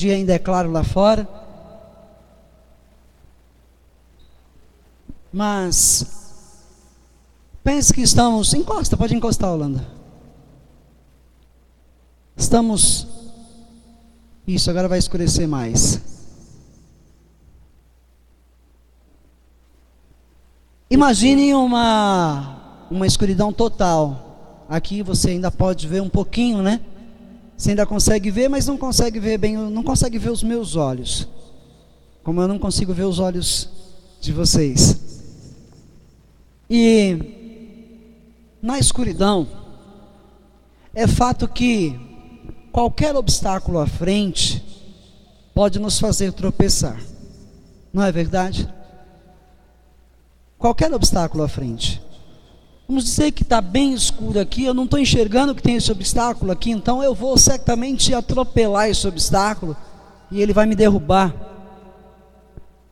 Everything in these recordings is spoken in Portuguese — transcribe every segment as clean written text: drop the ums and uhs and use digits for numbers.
dia ainda é claro lá fora. Mas pense que estamos... pode encostar, Holanda. Estamos... Isso, agora vai escurecer mais. Imagine uma escuridão total. Aqui você ainda pode ver um pouquinho, né? Você ainda consegue ver, mas não consegue ver bem, não consegue ver os meus olhos. Como eu não consigo ver os olhos de vocês. E na escuridão, é fato que qualquer obstáculo à frente pode nos fazer tropeçar. Não é verdade? Qualquer obstáculo à frente. Vamos dizer que está bem escuro aqui, eu não estou enxergando que tem esse obstáculo aqui, então eu vou certamente atropelar esse obstáculo e ele vai me derrubar.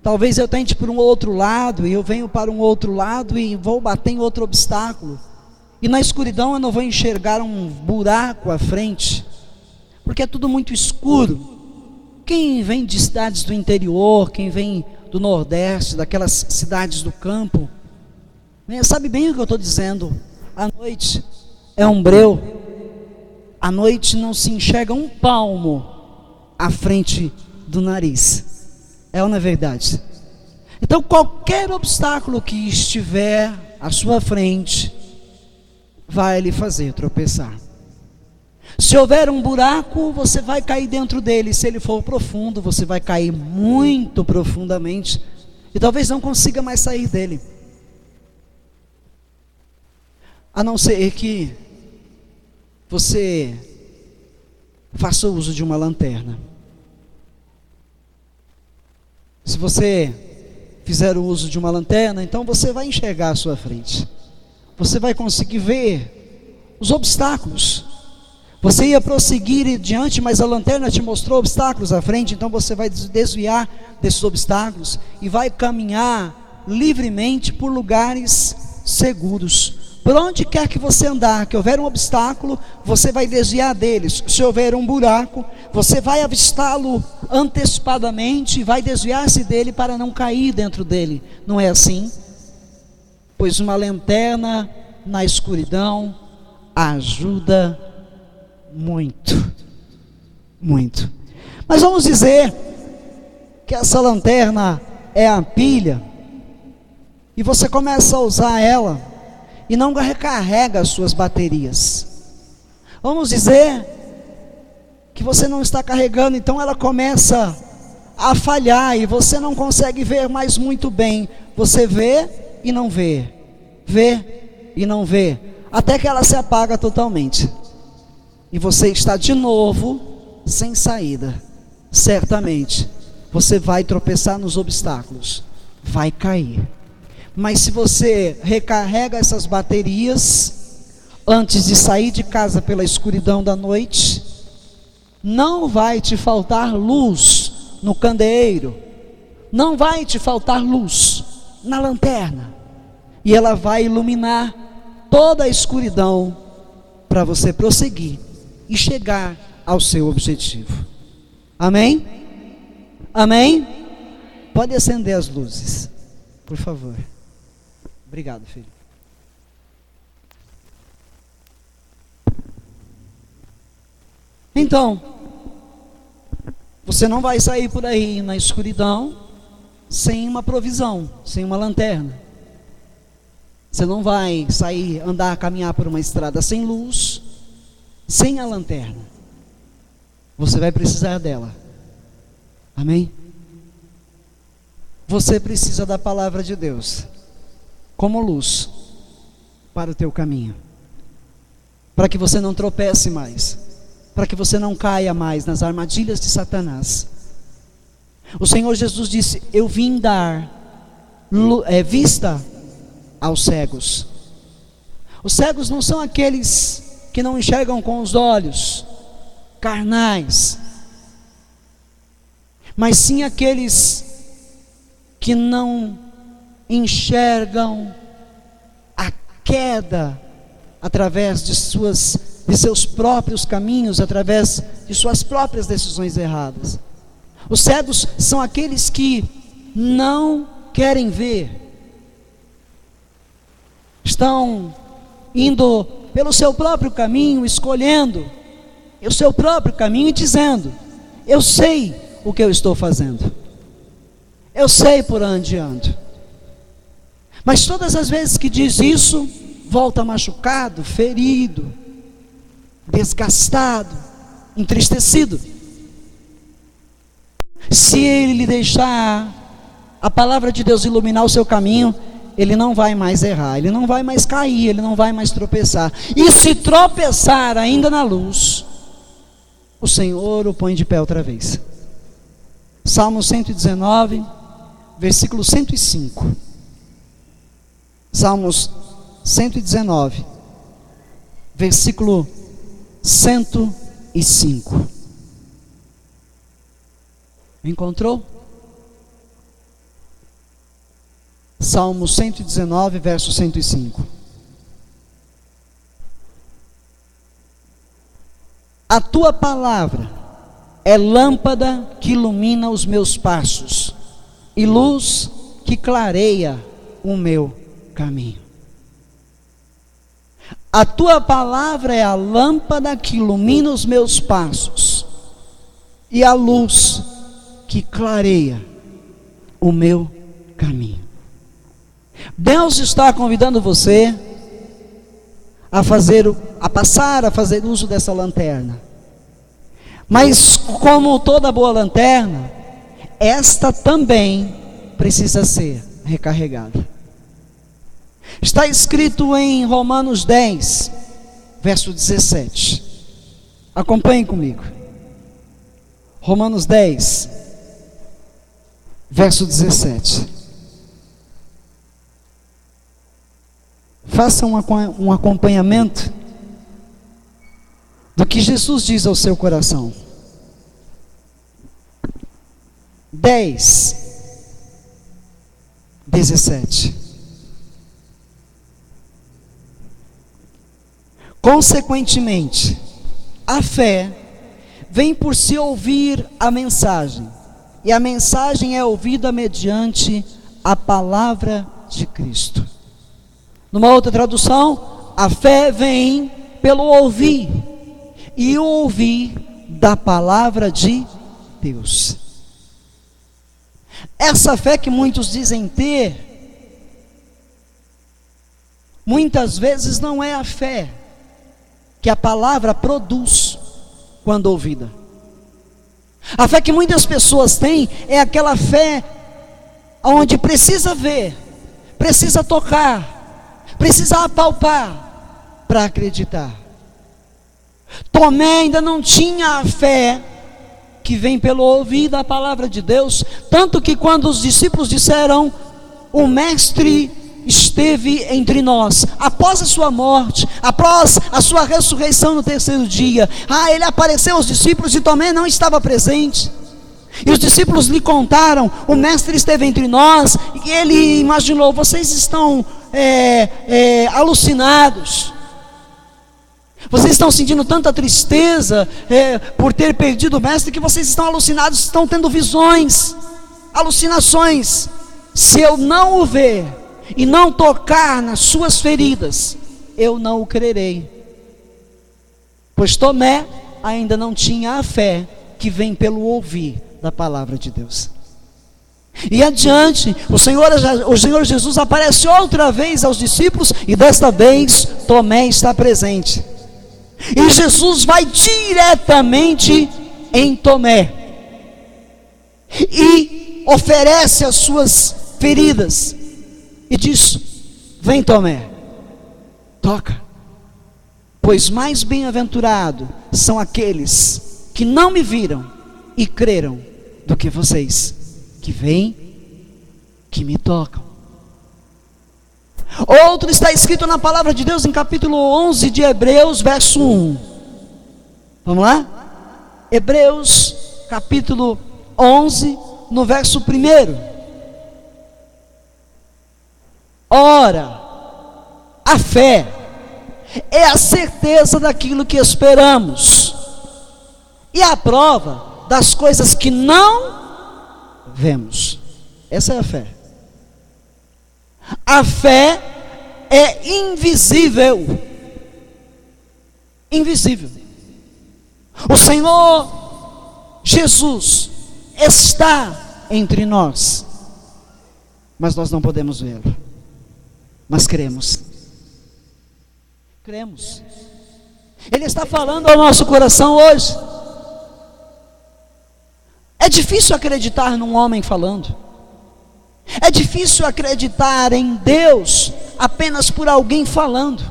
Talvez eu tente por um outro lado e eu venho para um outro lado e vou bater em outro obstáculo. E na escuridão eu não vou enxergar um buraco à frente, porque é tudo muito escuro. Quem vem de cidades do interior, quem vem do Nordeste, daquelas cidades do campo, sabe bem o que eu estou dizendo. A noite é um breu. À noite não se enxerga um palmo à frente do nariz. É ou não é verdade? Então qualquer obstáculo que estiver à sua frente vai lhe fazer tropeçar. Se houver um buraco, você vai cair dentro dele. Se ele for profundo, você vai cair muito profundamente e talvez não consiga mais sair dele. A não ser que você faça uso de uma lanterna. Se você fizer o uso de uma lanterna, então você vai enxergar à sua frente. Você vai conseguir ver os obstáculos. Você ia prosseguir adiante, mas a lanterna te mostrou obstáculos à frente, então você vai desviar desses obstáculos e vai caminhar livremente por lugares seguros. Por onde quer que você andar, que houver um obstáculo, você vai desviar deles. Se houver um buraco, você vai avistá-lo antecipadamente e vai desviar-se dele para não cair dentro dele. Não é assim? Pois uma lanterna na escuridão ajuda muito, muito. Mas vamos dizer que essa lanterna é a pilha e você começa a usar ela e não recarrega as suas baterias. Vamos dizer que você não está carregando, então ela começa a falhar e você não consegue ver mais muito bem. Você vê e não vê, vê e não vê, até que ela se apaga totalmente. E você está de novo sem saída. Certamente você vai tropeçar nos obstáculos, vai cair. Mas se você recarrega essas baterias antes de sair de casa pela escuridão da noite, não vai te faltar luz no candeeiro, não vai te faltar luz na lanterna, e ela vai iluminar toda a escuridão para você prosseguir e chegar ao seu objetivo. Amém? Amém? Pode acender as luzes, por favor. Obrigado, filho. Então, você não vai sair por aí na escuridão sem uma provisão, sem uma lanterna. Você não vai sair, andar, caminhar por uma estrada sem luz, sem a lanterna. Você vai precisar dela. Amém? Você precisa da palavra de Deus como luz para o teu caminho, para que você não tropece mais, para que você não caia mais nas armadilhas de Satanás. O Senhor Jesus disse: eu vim dar vista aos cegos. Os cegos não são aqueles que não enxergam com os olhos carnais, mas sim aqueles que não enxergam a queda através de seus próprios caminhos, através de suas próprias decisões erradas. Os cegos são aqueles que não querem ver, estão indo pelo seu próprio caminho, escolhendo o seu próprio caminho e dizendo: eu sei o que eu estou fazendo, eu sei por onde ando. Mas todas as vezes que diz isso, volta machucado, ferido, desgastado, entristecido. Se ele deixar a palavra de Deus iluminar o seu caminho, ele não vai mais errar, ele não vai mais cair, ele não vai mais tropeçar. E se tropeçar ainda na luz, o Senhor o põe de pé outra vez. Salmo 119, versículo 105. Salmos 119, versículo 105. Encontrou? Salmo 119, verso 105. A tua palavra é lâmpada que ilumina os meus passos e luz que clareia o meu caminho. A tua palavra é a lâmpada que ilumina os meus passos e a luz que clareia o meu caminho. Deus está convidando você a passar a fazer uso dessa lanterna. Mas como toda boa lanterna, esta também precisa ser recarregada. Está escrito em Romanos 10, verso 17. Acompanhe comigo. Romanos 10, verso 17. Faça um acompanhamento do que Jesus diz ao seu coração. 10, 17. Consequentemente, a fé vem por se ouvir a mensagem, e a mensagem é ouvida mediante a palavra de Cristo. Numa outra tradução, a fé vem pelo ouvir, e o ouvir da palavra de Deus. Essa fé que muitos dizem ter, muitas vezes não é a fé que a palavra produz quando ouvida. A fé que muitas pessoas têm é aquela fé onde precisa ver, precisa tocar, precisa apalpar para acreditar. Tomé ainda não tinha a fé que vem pelo ouvir da palavra de Deus, tanto que quando os discípulos disseram: o mestre esteve entre nós, após a sua morte, após a sua ressurreição no terceiro dia, ele apareceu aos discípulos e Tomé não estava presente, e os discípulos lhe contaram: o mestre esteve entre nós, e ele imaginou: vocês estão alucinados, vocês estão sentindo tanta tristeza por ter perdido o mestre, que vocês estão alucinados, estão tendo visões, alucinações. Se eu não o ver e não tocar nas suas feridas, eu não o crerei. Pois Tomé ainda não tinha a fé que vem pelo ouvir da palavra de Deus. E adiante, o Senhor Jesus aparece outra vez aos discípulos, e desta vez Tomé está presente. E Jesus vai diretamente em Tomé e oferece as suas feridas e diz: vem, Tomé, toca, pois mais bem-aventurado são aqueles que não me viram e creram, do que vocês que vêm, que me tocam. Outro está escrito na palavra de Deus em capítulo 11 de Hebreus, verso 1. Vamos lá? Hebreus capítulo 11, no verso 1. Ora, a fé é a certeza daquilo que esperamos, e a prova das coisas que não vemos. Essa é a fé. A fé é invisível. Invisível. O Senhor Jesus está entre nós, mas nós não podemos vê-lo. Mas cremos. Cremos. Ele está falando ao nosso coração hoje. É difícil acreditar num homem falando. É difícil acreditar em Deus apenas por alguém falando.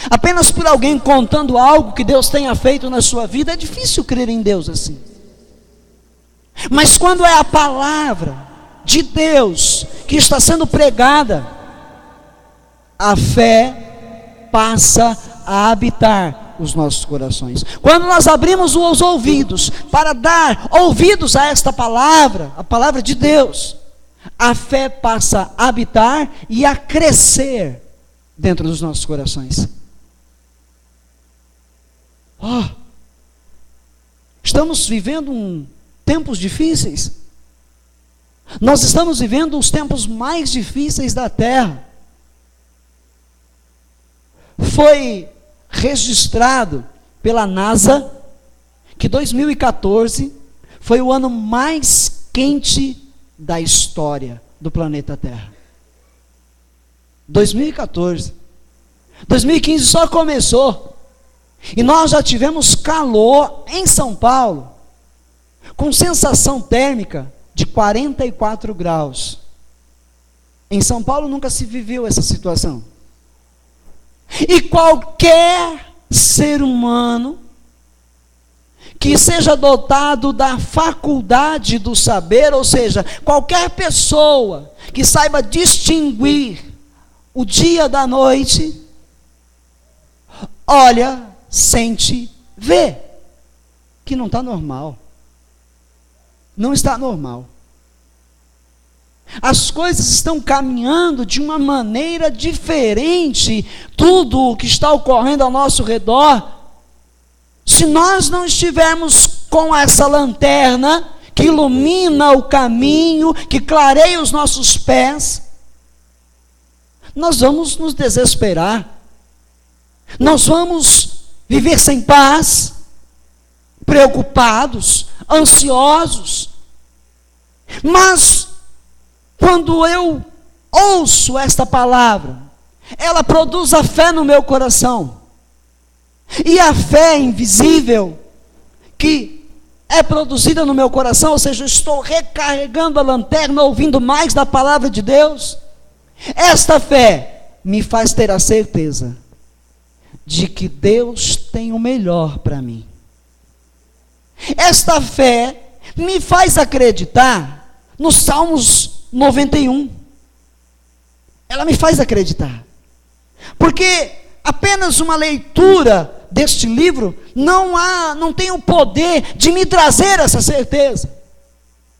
Apenas por alguém contando algo que Deus tenha feito na sua vida. É difícil crer em Deus assim. Mas quando é a palavra de Deus que está sendo pregada, a fé passa a habitar os nossos corações. Quando nós abrimos os ouvidos para dar ouvidos a esta palavra, a palavra de Deus, a fé passa a habitar e a crescer dentro dos nossos corações. Estamos vivendo tempos difíceis. Nós estamos vivendo os tempos mais difíceis da terra. Foi registrado pela NASA que 2014 foi o ano mais quente da história do planeta Terra. 2014. 2015 só começou. E nós já tivemos calor em São Paulo, com sensação térmica de 44 graus. Em São Paulo nunca se viveu essa situação. E qualquer ser humano que seja dotado da faculdade do saber, ou seja, qualquer pessoa que saiba distinguir o dia da noite, olha, sente, vê que não está normal. Não está normal. As coisas estão caminhando de uma maneira diferente. Tudo o que está ocorrendo ao nosso redor, se nós não estivermos com essa lanterna que ilumina o caminho, que clareia os nossos pés, nós vamos nos desesperar. Nós vamos viver sem paz, preocupados, ansiosos. Mas quando eu ouço esta palavra, ela produz a fé no meu coração. E a fé invisível que é produzida no meu coração, ou seja, eu estou recarregando a lanterna, ouvindo mais da palavra de Deus. Esta fé me faz ter a certeza de que Deus tem o melhor para mim. Esta fé me faz acreditar nos Salmos 91. Ela me faz acreditar. Porque apenas uma leitura deste livro não tem o poder de me trazer essa certeza.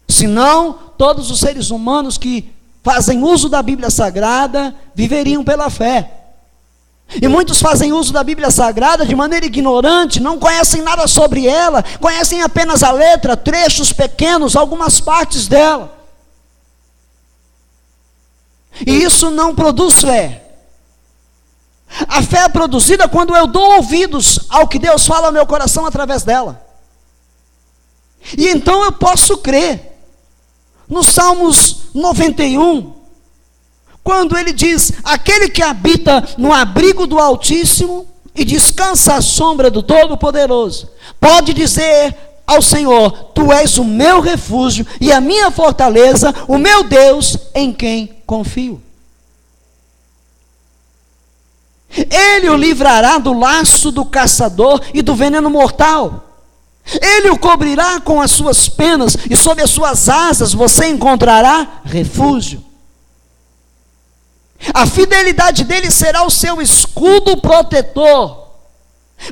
Senão, todos os seres humanos que fazem uso da Bíblia Sagrada viveriam pela fé. E muitos fazem uso da Bíblia Sagrada de maneira ignorante, não conhecem nada sobre ela, conhecem apenas a letra, trechos pequenos, algumas partes dela. E isso não produz fé. A fé é produzida quando eu dou ouvidos ao que Deus fala ao meu coração através dela. E então eu posso crer. No Salmos 91, quando ele diz: aquele que habita no abrigo do Altíssimo e descansa à sombra do Todo-Poderoso, pode dizer ao Senhor: tu és o meu refúgio e a minha fortaleza, o meu Deus em quem confio. Ele o livrará do laço do caçador e do veneno mortal. Ele o cobrirá com as suas penas e sob as suas asas você encontrará refúgio. A fidelidade dele será o seu escudo protetor.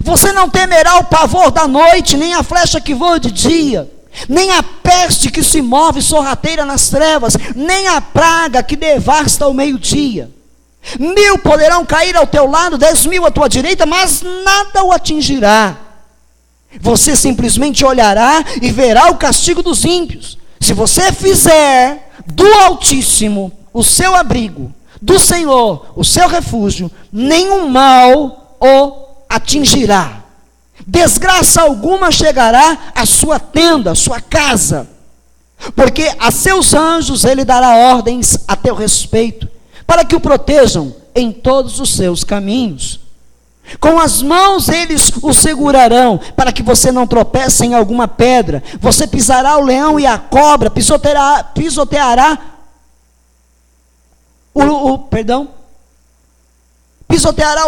Você não temerá o pavor da noite, nem a flecha que voa de dia, nem a peste que se move sorrateira nas trevas, nem a praga que devasta ao meio-dia. 1000 poderão cair ao teu lado, 10.000 à tua direita, mas nada o atingirá. Você simplesmente olhará e verá o castigo dos ímpios. Se você fizer do Altíssimo o seu abrigo, do Senhor o seu refúgio, nenhum mal o atingirá. Desgraça alguma chegará à sua tenda, à sua casa, porque a seus anjos ele dará ordens a teu respeito, para que o protejam em todos os seus caminhos. Com as mãos eles o segurarão, para que você não tropece em alguma pedra. Você pisará o leão e a cobra, pisoteará pisoteará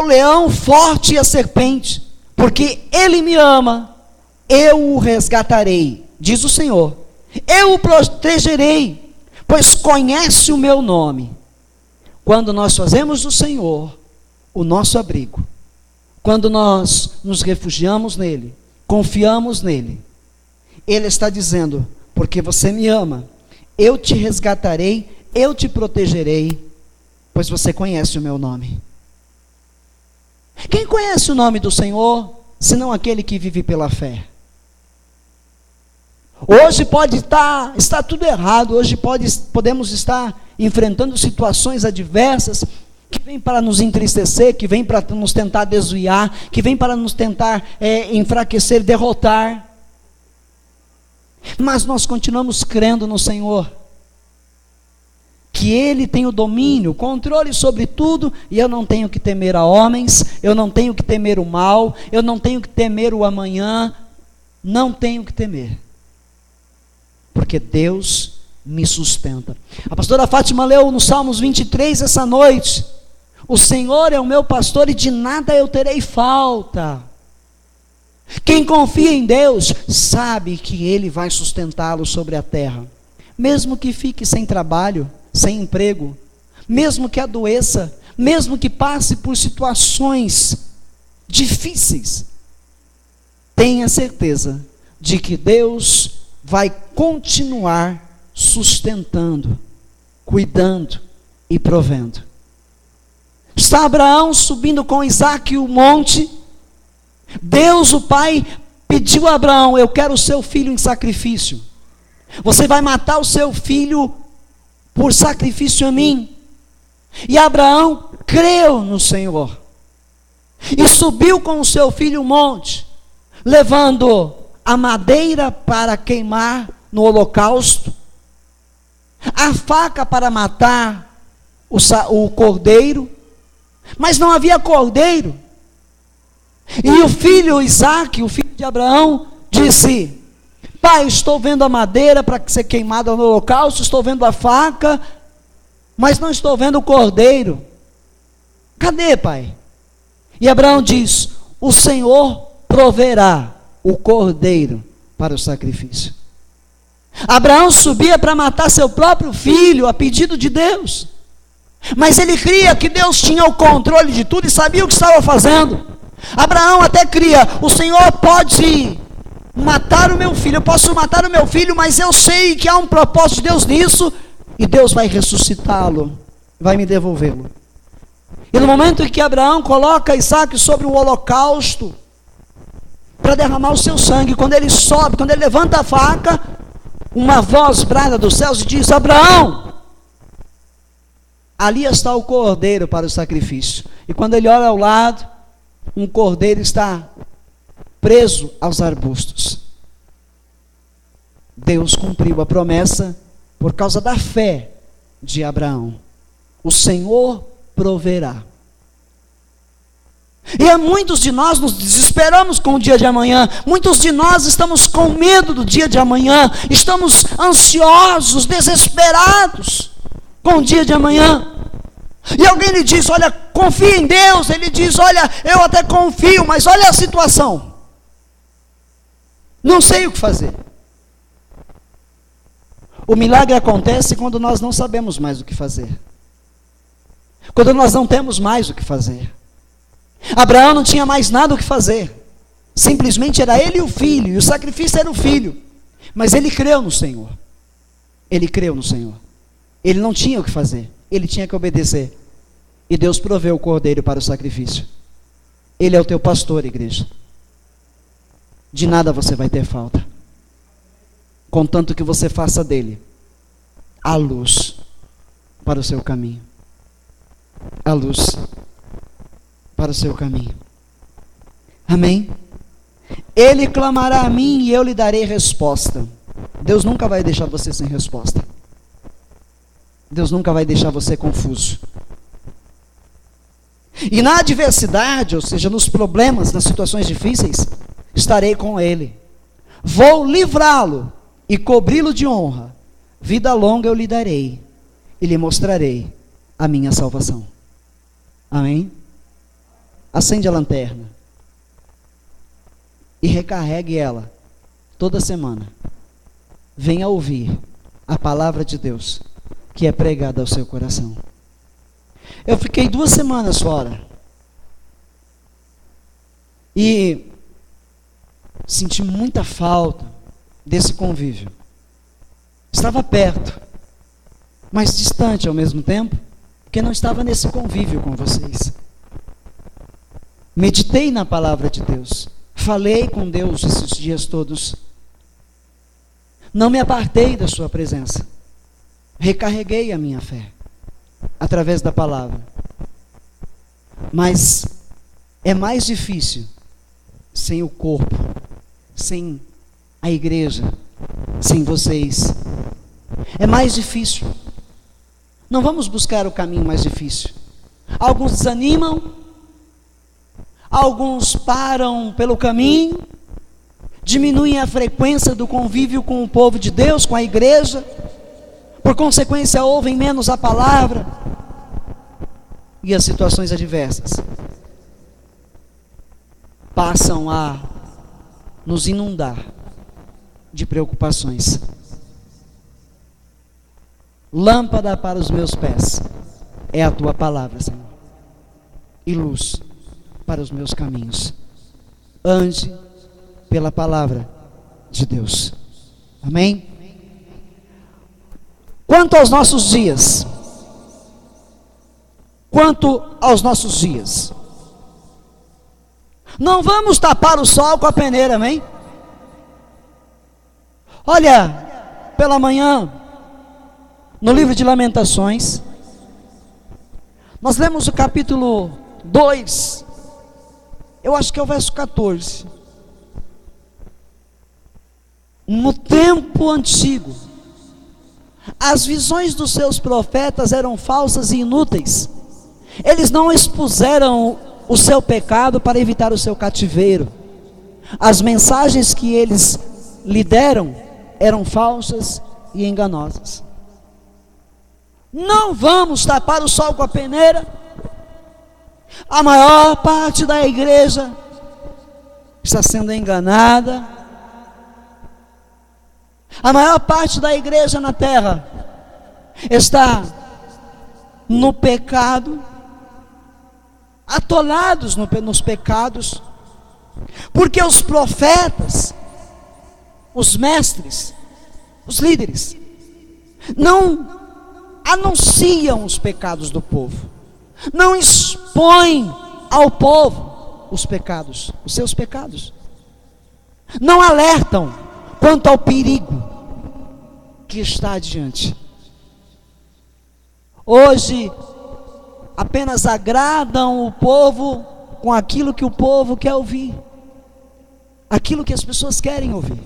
o leão forte e a serpente, porque ele me ama, eu o resgatarei, diz o Senhor. Eu o protegerei, pois conhece o meu nome. Quando nós fazemos do Senhor o nosso abrigo, quando nós nos refugiamos nele, confiamos nele, ele está dizendo: porque você me ama, eu te resgatarei, eu te protegerei, pois você conhece o meu nome. Quem conhece o nome do Senhor, senão aquele que vive pela fé? Hoje pode estar tudo errado, hoje podemos estar enfrentando situações adversas, que vem para nos entristecer, que vem para nos tentar desviar, que vem para nos tentar enfraquecer, derrotar. Mas nós continuamos crendo no Senhor, que Ele tem o domínio, o controle sobre tudo, e eu não tenho que temer a homens, eu não tenho que temer o mal, eu não tenho que temer o amanhã, não tenho que temer, porque Deus me sustenta. A pastora Fátima leu no Salmos 23 essa noite: o Senhor é o meu pastor e de nada eu terei falta. Quem confia em Deus sabe que Ele vai sustentá-lo sobre a terra, mesmo que fique sem trabalho, sem emprego, mesmo que adoeça, mesmo que passe por situações difíceis, tenha certeza de que Deus vai continuar sustentando, cuidando e provendo. Está Abraão subindo com Isaque o monte. Deus, o Pai, pediu a Abraão: eu quero o seu filho em sacrifício. Você vai matar o seu filho por sacrifício a mim. E Abraão creu no Senhor e subiu com o seu filho o monte, levando a madeira para queimar no holocausto, a faca para matar o cordeiro, mas não havia cordeiro. E o filho Isaque, o filho de Abraão, disse: pai, estou vendo a madeira para ser queimada no holocausto, estou vendo a faca, mas não estou vendo o cordeiro. Cadê, pai? E Abraão diz: o Senhor proverá o cordeiro para o sacrifício. Abraão subia para matar seu próprio filho a pedido de Deus, mas ele cria que Deus tinha o controle de tudo e sabia o que estava fazendo. Abraão até cria: o Senhor pode matar o meu filho, eu posso matar o meu filho, mas eu sei que há um propósito de Deus nisso, e Deus vai ressuscitá-lo, vai me devolvê-lo. E no momento em que Abraão coloca Isaque sobre o holocausto, para derramar o seu sangue, quando ele sobe, quando ele levanta a faca, uma voz brada dos céus e diz: Abraão, ali está o cordeiro para o sacrifício. E quando ele olha ao lado, um cordeiro está preso aos arbustos. Deus cumpriu a promessa por causa da fé de Abraão. O Senhor proverá. E a muitos de nós nos desesperamos com o dia de amanhã, muitos de nós estamos com medo do dia de amanhã, estamos ansiosos, desesperados com o dia de amanhã. E alguém lhe diz: olha, confia em Deus. Ele diz: olha, eu até confio, mas olha a situação, não sei o que fazer. O milagre acontece quando nós não sabemos mais o que fazer, quando nós não temos mais o que fazer. Abraão não tinha mais nada o que fazer, simplesmente era ele e o filho, e o sacrifício era o filho, mas ele creu no Senhor. Ele creu no Senhor. Ele não tinha o que fazer, ele tinha que obedecer, e Deus proveu o cordeiro para o sacrifício. Ele é o teu pastor, igreja. de nada você vai ter falta, contanto que você faça dele a luz para o seu caminho. A luz para o seu caminho. Amém? Ele clamará a mim e eu lhe darei resposta. Deus nunca vai deixar você sem resposta. Deus nunca vai deixar você confuso. E na adversidade, ou seja, nos problemas, nas situações difíceis, estarei com ele. Vou livrá-lo e cobri-lo de honra. Vida longa eu lhe darei e lhe mostrarei a minha salvação. Amém? Acende a lanterna e recarregue ela toda semana. Venha ouvir a palavra de Deus que é pregada ao seu coração. Eu fiquei 2 semanas fora e senti muita falta desse convívio. Estava perto, mas distante ao mesmo tempo, porque não estava nesse convívio com vocês. Meditei na palavra de Deus, falei com Deus esses dias todos, não me apartei da sua presença, recarreguei a minha fé através da palavra. Mas é mais difícil sem o corpo, sem a igreja, sem vocês. É mais difícil. Não vamos buscar o caminho mais difícil. Alguns desanimam, alguns param pelo caminho, diminuem a frequência do convívio com o povo de Deus, com a igreja, por consequência ouvem menos a palavra, e as situações adversas passam a nos inundar de preocupações. Lâmpada para os meus pés é a tua palavra, Senhor, e luz para os meus caminhos. Ande pela palavra de Deus. Amém? Quanto aos nossos dias, não vamos tapar o sol com a peneira, amém? Olha, pela manhã, no livro de Lamentações, nós lemos o capítulo 2, eu acho que é o verso 14. No tempo antigo, as visões dos seus profetas eram falsas e inúteis. Eles não expuseram o seu pecado para evitar o seu cativeiro. As mensagens que eles lhe deram eram falsas e enganosas. Não vamos tapar o sol com a peneira. A maior parte da igreja está sendo enganada. A maior parte da igreja na terra está no pecado, atolados nos pecados, porque os profetas, os mestres, os líderes, não anunciam os pecados do povo, não expõem ao povo os pecados, os seus pecados, não alertam quanto ao perigo que está adiante. Hoje apenas agradam o povo com aquilo que o povo quer ouvir, aquilo que as pessoas querem ouvir.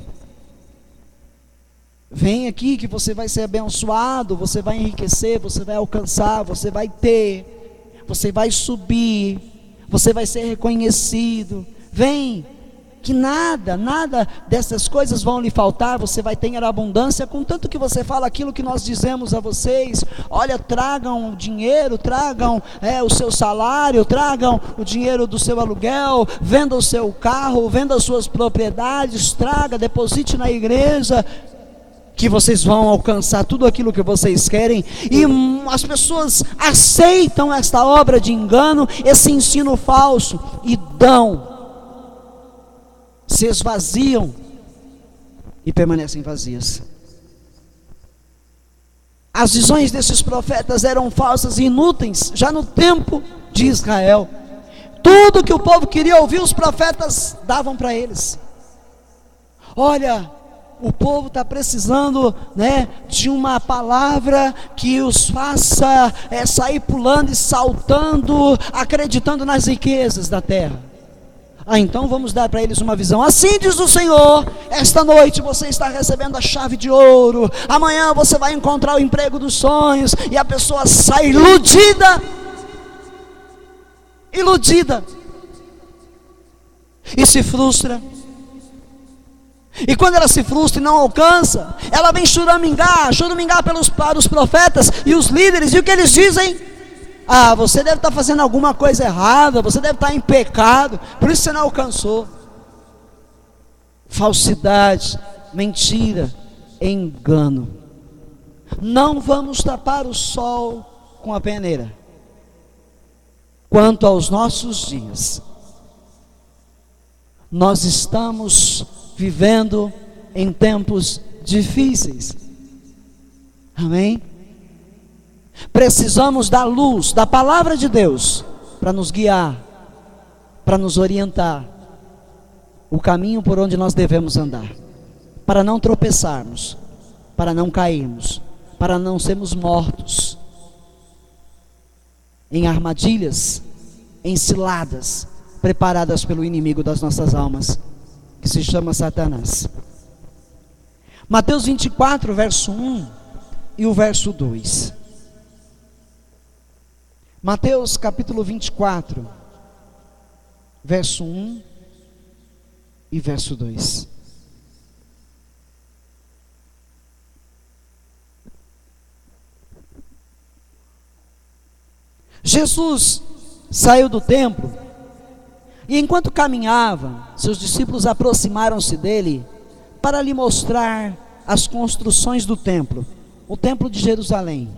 Vem aqui que você vai ser abençoado, você vai enriquecer, você vai alcançar, você vai ter, você vai subir, você vai ser reconhecido. Vem, que nada dessas coisas vão lhe faltar, você vai ter abundância, contanto que você fala aquilo que nós dizemos a vocês. Olha, tragam o dinheiro, tragam o seu salário, tragam o dinheiro do seu aluguel, venda o seu carro, venda as suas propriedades, traga, deposite na igreja, que vocês vão alcançar tudo aquilo que vocês querem. E as pessoas aceitam esta obra de engano, esse ensino falso, e se esvaziam e permanecem vazias. As visões desses profetas eram falsas e inúteis, já no tempo de Israel. Tudo que o povo queria ouvir, os profetas davam para eles. Olha, o povo está precisando, né, de uma palavra que os faça sair pulando e saltando, acreditando nas riquezas da terra. Então vamos dar para eles uma visão. Assim diz o Senhor: esta noite você está recebendo a chave de ouro, amanhã você vai encontrar o emprego dos sonhos, e a pessoa sai iludida, e se frustra. E quando ela se frustra e não alcança, ela vem choramingar para os profetas e os líderes, e o que eles dizem? Você deve estar fazendo alguma coisa errada, você deve estar em pecado, por isso você não alcançou. Falsidade, mentira, engano. Não vamos tapar o sol com a peneira. Quanto aos nossos dias, nós estamos vivendo em tempos difíceis. Amém? Precisamos da luz, da palavra de Deus, para nos guiar, para nos orientar o caminho por onde nós devemos andar, para não tropeçarmos, para não cairmos, para não sermos mortos em armadilhas, em ciladas preparadas pelo inimigo das nossas almas, que se chama Satanás. Mateus 24, verso 1 e o verso 2. Mateus capítulo 24, verso 1 e verso 2. Jesus saiu do templo, e enquanto caminhava, seus discípulos aproximaram-se dele para lhe mostrar as construções do templo, o templo de Jerusalém.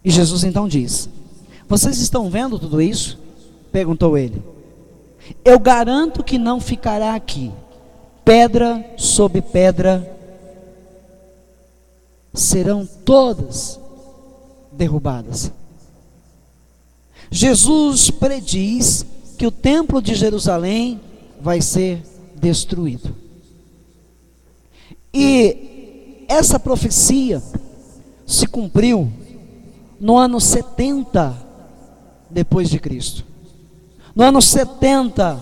E Jesus então diz: vocês estão vendo tudo isso? Perguntou ele. Eu garanto que não ficará aqui pedra sobre pedra, serão todas derrubadas. Jesus prediz que o templo de Jerusalém vai ser destruído. E essa profecia se cumpriu no ano 70 depois de Cristo. No ano 70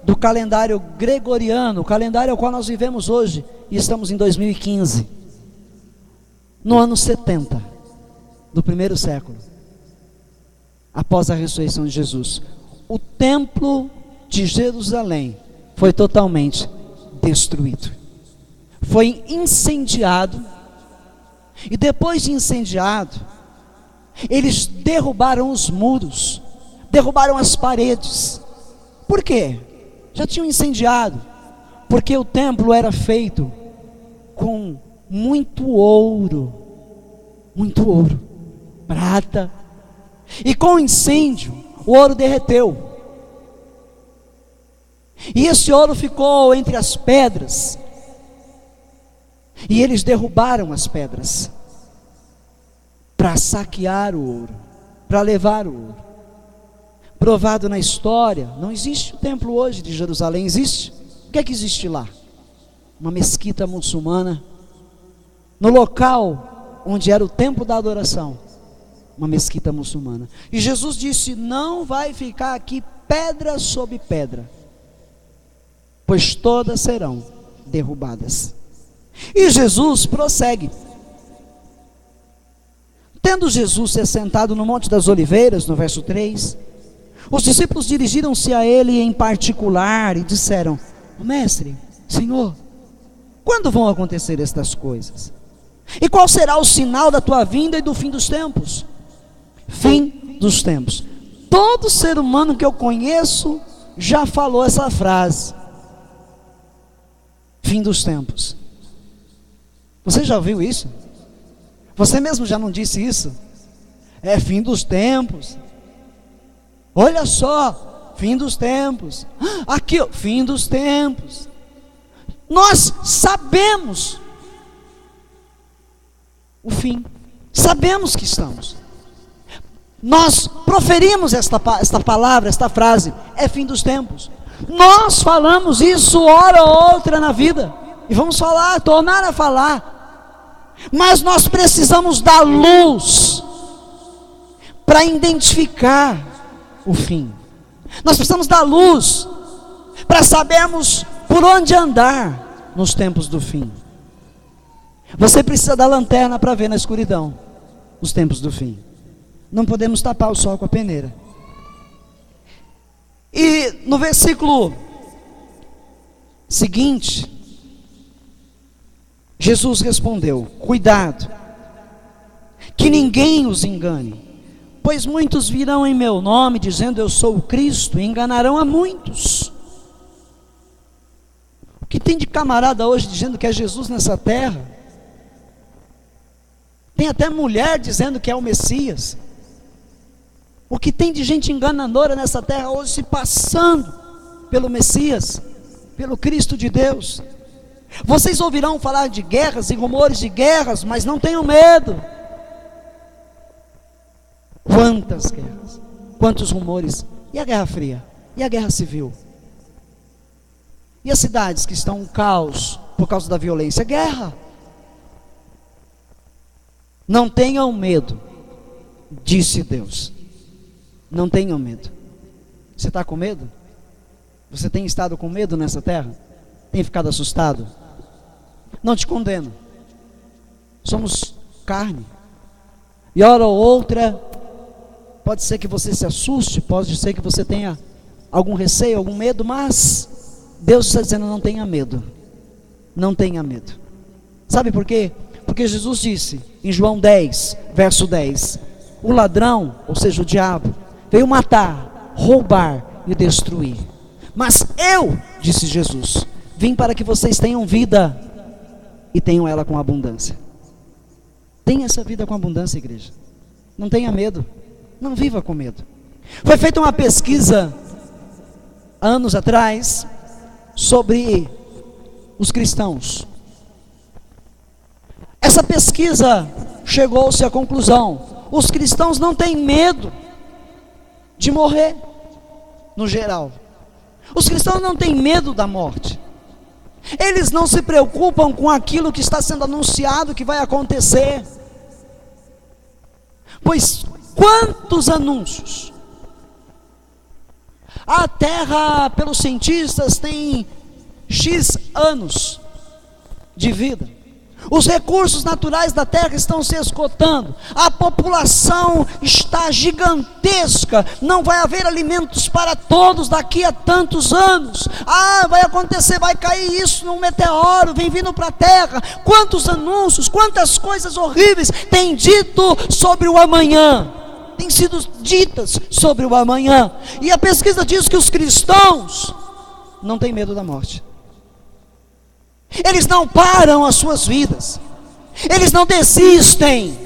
do calendário gregoriano, o calendário ao qual nós vivemos hoje, e estamos em 2015. No ano 70 do primeiro século, após a ressurreição de Jesus, o templo de Jerusalém foi totalmente destruído, foi incendiado. E depois de incendiado, eles derrubaram os muros, derrubaram as paredes. Por quê? Já tinham incendiado, porque o templo era feito com muito ouro, prata, e com o incêndio o ouro derreteu, e esse ouro ficou entre as pedras, e eles derrubaram as pedras para saquear o ouro, para levar o ouro. Provado na história, não existe o templo hoje de Jerusalém, existe? O que é que existe lá? Uma mesquita muçulmana, no local onde era o templo da adoração, uma mesquita muçulmana. E Jesus disse: não vai ficar aqui pedra sobre pedra, pois todas serão derrubadas. E Jesus prossegue. Tendo Jesus se sentado no Monte das Oliveiras, no verso 3, os discípulos dirigiram-se a ele em particular e disseram: Mestre, Senhor, quando vão acontecer estas coisas? E qual será o sinal da tua vinda e do fim dos tempos? Fim dos tempos. Todo ser humano que eu conheço já falou essa frase: fim dos tempos. Você já ouviu isso? Você mesmo já não disse isso? É fim dos tempos. Olha só, fim dos tempos. Aqui, ó, fim dos tempos. Nós sabemos o fim. Sabemos que estamos. Nós proferimos esta palavra, esta frase, é fim dos tempos. Nós falamos isso hora ou outra na vida, e vamos falar, tornar a falar, mas nós precisamos da luz para identificar o fim. Nós precisamos da luz para sabermos por onde andar nos tempos do fim. Você precisa da lanterna para ver na escuridão os tempos do fim. Não podemos tapar o sol com a peneira. E no versículo seguinte, Jesus respondeu: cuidado, que ninguém os engane, pois muitos virão em meu nome, dizendo eu sou o Cristo, e enganarão a muitos. O que tem de camarada hoje dizendo que é Jesus nessa terra? Tem até mulher dizendo que é o Messias. O que tem de gente enganadora nessa terra hoje, se passando pelo Messias, pelo Cristo de Deus. Vocês ouvirão falar de guerras e rumores de guerras, mas não tenham medo. Quantas guerras, quantos rumores. E a Guerra Fria? E a Guerra Civil? E as cidades que estão um caos por causa da violência? Guerra. Não tenham medo, disse Deus. Não tenham medo. Você está com medo? Você tem estado com medo nessa terra? Tem ficado assustado? Não te condeno. Somos carne. E hora ou outra, pode ser que você se assuste, pode ser que você tenha algum receio, algum medo, mas Deus está dizendo: não tenha medo. Não tenha medo. Sabe por quê? Porque Jesus disse em João 10, verso 10: o ladrão, ou seja, o diabo, veio matar, roubar e destruir. Mas eu, disse Jesus, vim para que vocês tenham vida e tenham ela com abundância. Tenha essa vida com abundância, igreja. Não tenha medo. Não viva com medo. Foi feita uma pesquisa anos atrás sobre os cristãos. Essa pesquisa chegou-se à conclusão: os cristãos não têm medo de morrer, no geral. Os cristãos não têm medo da morte. Eles não se preocupam com aquilo que está sendo anunciado que vai acontecer. Pois quantos anúncios? A Terra, pelos cientistas, tem X anos de vida. Os recursos naturais da terra estão se esgotando. A população está gigantesca. Não vai haver alimentos para todos daqui a tantos anos. Vai acontecer, vai cair isso num meteoro, vem vindo para a terra. Quantos anúncios, quantas coisas horríveis têm dito sobre o amanhã. Têm sido ditas sobre o amanhã. E a pesquisa diz que os cristãos não têm medo da morte. Eles não param as suas vidas. Eles não desistem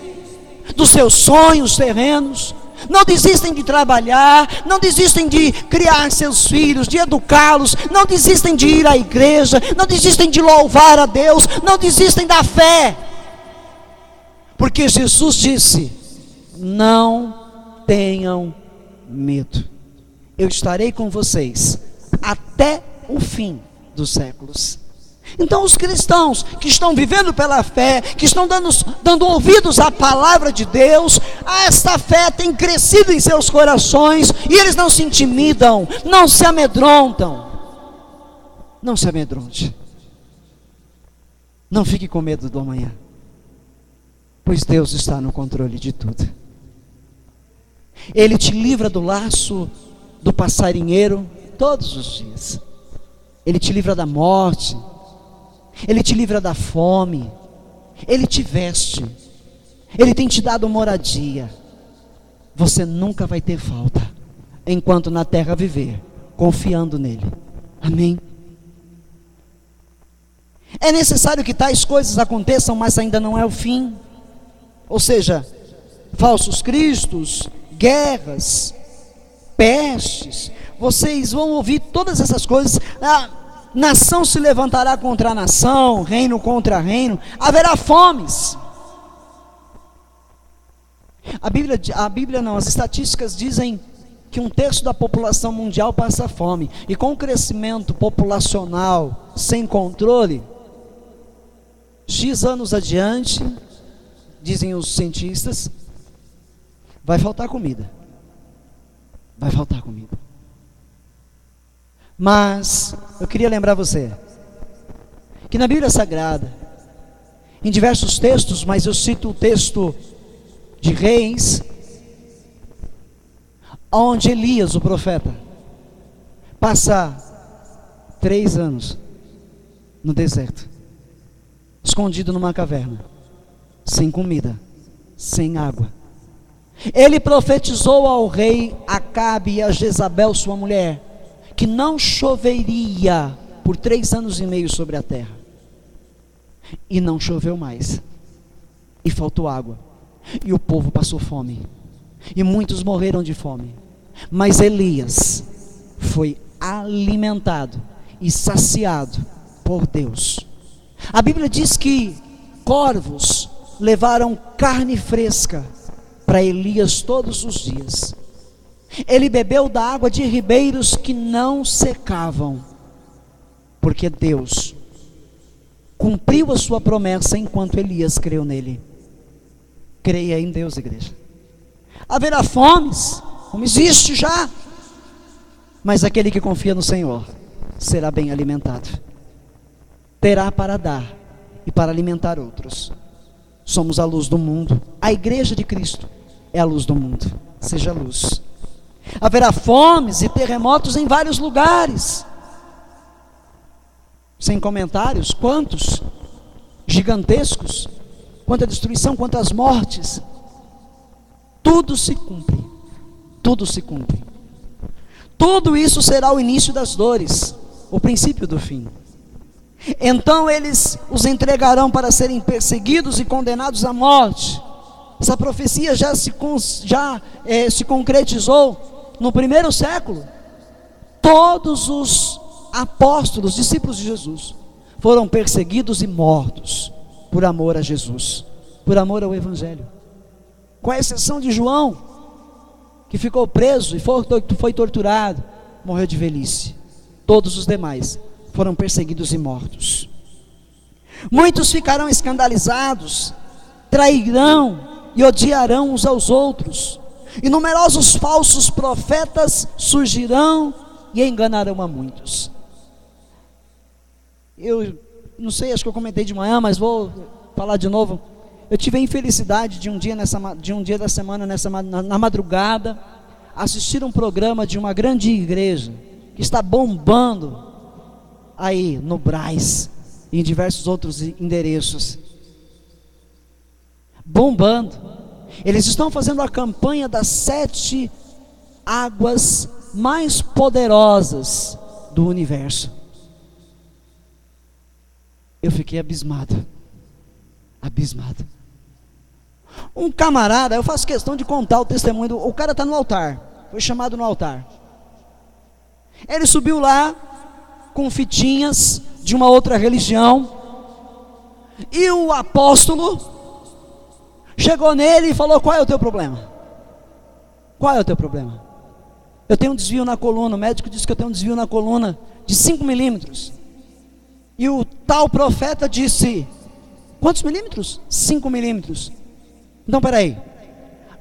dos seus sonhos terrenos. Não desistem de trabalhar. Não desistem de criar seus filhos, de educá-los. Não desistem de ir à igreja. Não desistem de louvar a Deus. Não desistem da fé. Porque Jesus disse: não tenham medo. Eu estarei com vocês até o fim dos séculos. Então os cristãos que estão vivendo pela fé, que estão dando ouvidos à palavra de Deus, esta fé tem crescido em seus corações, e eles não se intimidam, não se amedrontam. Não se amedronte. Não fique com medo do amanhã, pois Deus está no controle de tudo. Ele te livra do laço do passarinheiro todos os dias. Ele te livra da morte. Ele te livra da fome. Ele te veste. Ele tem te dado moradia. Você nunca vai ter falta enquanto na terra viver, confiando nele. Amém? É necessário que tais coisas aconteçam, mas ainda não é o fim. Ou seja, falsos cristos, guerras, pestes. Vocês vão ouvir todas essas coisas. Nação se levantará contra nação, reino contra reino, haverá fomes. A Bíblia não, as estatísticas dizem que 1/3 da população mundial passa fome, e com o crescimento populacional sem controle, X anos adiante, dizem os cientistas, vai faltar comida. Vai faltar comida. Mas eu queria lembrar você que na Bíblia Sagrada, em diversos textos, mas eu cito o texto de Reis, onde Elias, o profeta, passa 3 anos no deserto, escondido numa caverna, sem comida, sem água. Ele profetizou ao rei Acabe e a Jezabel, sua mulher, que não choveria por 3 anos e meio sobre a terra. E não choveu mais, e faltou água, e o povo passou fome, e muitos morreram de fome. Mas Elias foi alimentado e saciado por Deus. A Bíblia diz que corvos levaram carne fresca para Elias todos os dias. Ele bebeu da água de ribeiros que não secavam, porque Deus cumpriu a sua promessa enquanto Elias creu nele. Creia em Deus, igreja. Haverá fomes, como existe já, mas aquele que confia no Senhor será bem alimentado, terá para dar e para alimentar outros. Somos a luz do mundo. A igreja de Cristo é a luz do mundo. Seja luz. Haverá fomes e terremotos em vários lugares. Sem comentários, quantos gigantescos, quanta destruição, quantas mortes. Tudo se cumpre, tudo se cumpre. Tudo isso será o início das dores, o princípio do fim. Então eles os entregarão para serem perseguidos e condenados à morte. Essa profecia já se concretizou no primeiro século. Todos os apóstolos, discípulos de Jesus, foram perseguidos e mortos por amor a Jesus, por amor ao Evangelho, com a exceção de João, que ficou preso e foi torturado, morreu de velhice. Todos os demais foram perseguidos e mortos. Muitos ficarão escandalizados, trairão e odiarão uns aos outros, e numerosos falsos profetas surgirão e enganarão a muitos. Eu não sei, acho que eu comentei de manhã, mas vou falar de novo. Eu tive a infelicidade de um dia da semana, na madrugada, assistir um programa de uma grande igreja que está bombando aí no Brás e em diversos outros endereços. Bombando. Eles estão fazendo a campanha das 7 águas mais poderosas do universo. Eu fiquei abismado. Um camarada, eu faço questão de contar o testemunho, o cara está no altar, foi chamado no altar. Ele subiu lá com fitinhas de uma outra religião, e o apóstolo chegou nele e falou: qual é o teu problema? Qual é o teu problema? Eu tenho um desvio na coluna, o médico disse que eu tenho um desvio na coluna de 5 milímetros. E o tal profeta disse: quantos milímetros? 5 milímetros. Então peraí.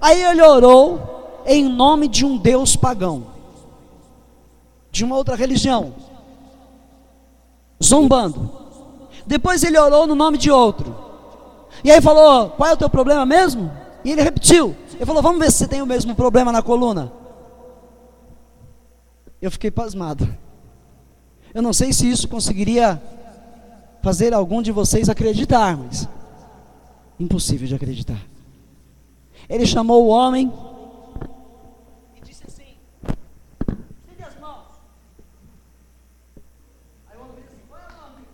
Aí ele orou em nome de um deus pagão, de uma outra religião, zombando. Depois ele orou no nome de outro. E aí falou: qual é o teu problema mesmo? E ele repetiu. Ele falou: vamos ver se você tem o mesmo problema na coluna. Eu fiquei pasmado. Eu não sei se isso conseguiria fazer algum de vocês acreditar, mas impossível de acreditar. Ele chamou o homem e disse assim: estende as mãos. Aí o homem disse assim: qual é o nome?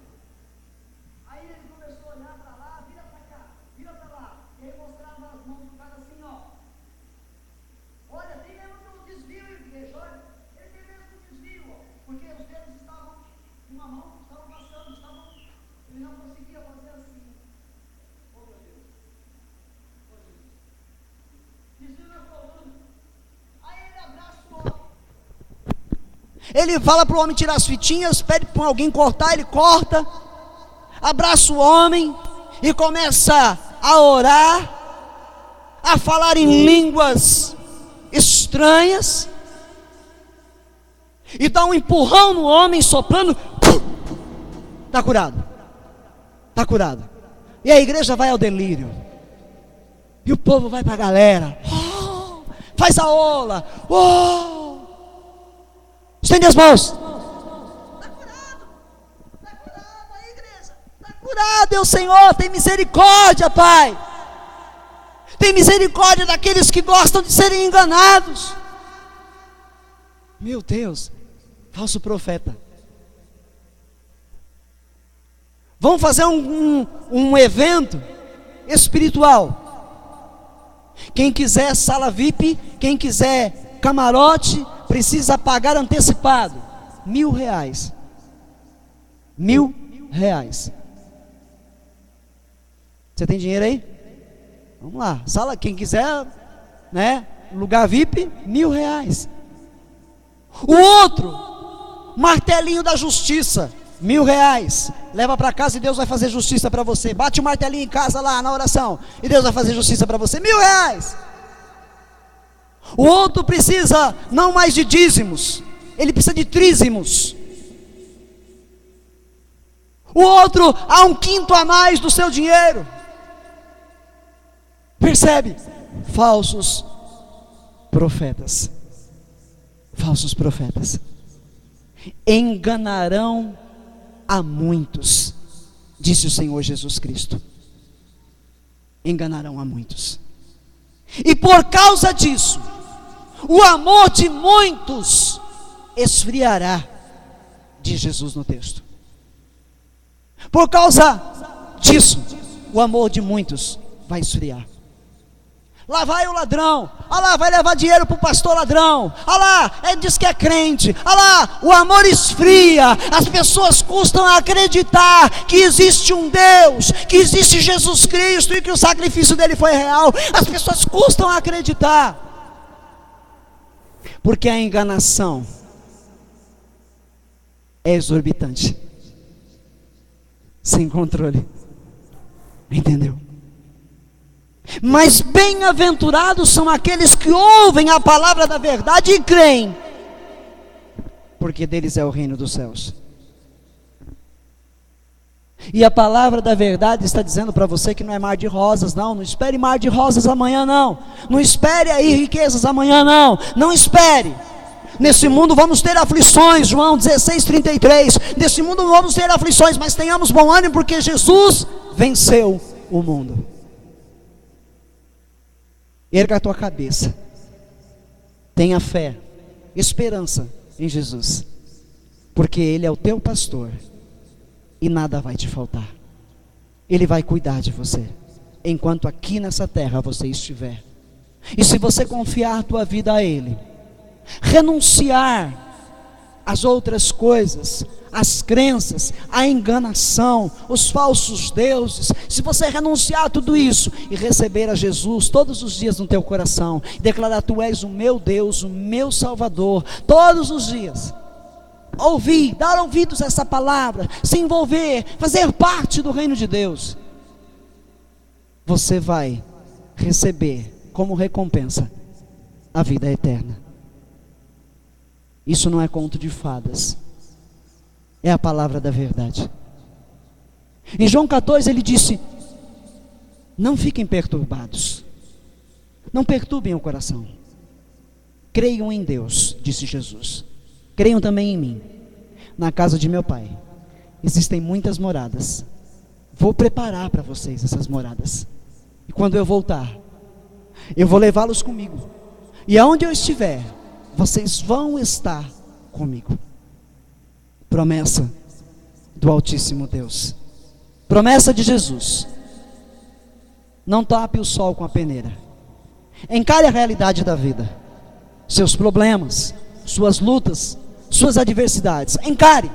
Aí ele começou a olhar para lá, vira para cá, vira para lá, e aí mostrava as mãos do cara assim, ó. Olha, tem mesmo um desvio, igreja, olha, ele tem mesmo um desvio, ó, porque os dedos estavam, uma mão estava passando, ele não conseguia fazer assim. Oh meu Deus, oh Jesus. Desvio na Ele fala para o homem tirar as fitinhas, pede para alguém cortar, ele corta, abraça o homem e começa a orar, a falar em línguas estranhas, e dá um empurrão no homem, soprando, está curado, está curado. E a igreja vai ao delírio, e o povo vai para a galera, faz a ola, estende as mãos, está curado a igreja, está curado, é o Senhor, tem misericórdia, Pai, tem misericórdia daqueles que gostam de serem enganados. Meu Deus, falso profeta. Vamos fazer um evento espiritual. Quem quiser sala VIP, quem quiser camarote, precisa pagar antecipado, R$1.000. R$1.000. Você tem dinheiro aí? Vamos lá, sala, quem quiser, né? Lugar VIP, R$1.000. O outro, martelinho da justiça, R$1.000. Leva para casa e Deus vai fazer justiça para você. Bate o martelinho em casa lá na oração e Deus vai fazer justiça para você. R$1.000. O outro precisa não mais de dízimos, ele precisa de trízimos. O outro há 1/5 a mais do seu dinheiro. Percebe? Falsos profetas. Falsos profetas enganarão a muitos, disse o Senhor Jesus Cristo. Enganarão a muitos. E por causa disso, o amor de muitos esfriará, diz Jesus no texto. Por causa disso, o amor de muitos vai esfriar. Lá vai o ladrão, olha lá, vai levar dinheiro para o pastor ladrão, olha lá, ele diz que é crente, olha lá, o amor esfria, as pessoas custam a acreditar que existe um Deus, que existe Jesus Cristo e que o sacrifício dele foi real, as pessoas custam a acreditar, porque a enganação é exorbitante, sem controle, entendeu? Mas bem-aventurados são aqueles que ouvem a palavra da verdade e creem, porque deles é o reino dos céus. E a palavra da verdade está dizendo para você que não é mar de rosas, não espere mar de rosas amanhã, não espere aí riquezas amanhã, não espere. Nesse mundo vamos ter aflições, João 16:33, nesse mundo vamos ter aflições, mas tenhamos bom ânimo, porque Jesus venceu o mundo. Erga a tua cabeça, tenha fé, esperança em Jesus, porque Ele é o teu pastor, e nada vai te faltar, Ele vai cuidar de você, enquanto aqui nessa terra você estiver, e se você confiar a tua vida a Ele, renunciar às outras coisas, as crenças, a enganação, os falsos deuses, se você renunciar a tudo isso e receber a Jesus todos os dias no teu coração, declarar: tu és o meu Deus, o meu Salvador, todos os dias, ouvir, dar ouvidos a essa palavra, se envolver, fazer parte do reino de Deus, você vai receber como recompensa a vida eterna. Isso não é conto de fadas, é a palavra da verdade. Em João 14 ele disse: não fiquem perturbados, não perturbem o coração, creiam em Deus, disse Jesus, creiam também em mim. Na casa de meu Pai existem muitas moradas, vou preparar para vocês essas moradas, e quando eu voltar, eu vou levá-los comigo, e aonde eu estiver, vocês vão estar comigo. Promessa do Altíssimo Deus, promessa de Jesus. Não tape o sol com a peneira, encare a realidade da vida, seus problemas, suas lutas, suas adversidades, encare,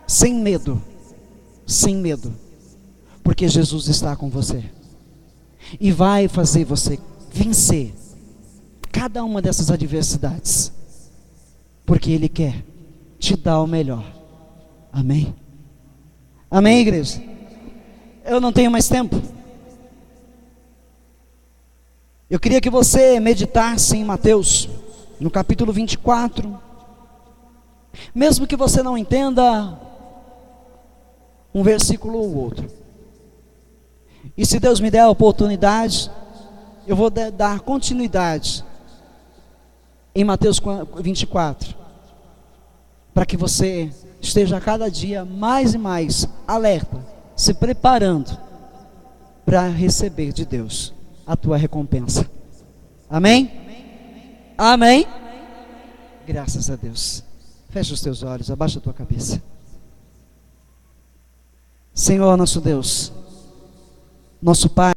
sem medo, porque Jesus está com você, e vai fazer você vencer cada uma dessas adversidades, porque Ele quer te dá o melhor. Amém? Amém, igreja? Eu não tenho mais tempo. Eu queria que você meditasse em Mateus, no capítulo 24. Mesmo que você não entenda um versículo ou outro. E se Deus me der a oportunidade, eu vou dar continuidade em Mateus 24. Para que você esteja cada dia mais e mais alerta, se preparando para receber de Deus a tua recompensa. Amém? Amém? Graças a Deus. Fecha os teus olhos, abaixa a tua cabeça. Senhor nosso Deus, nosso Pai,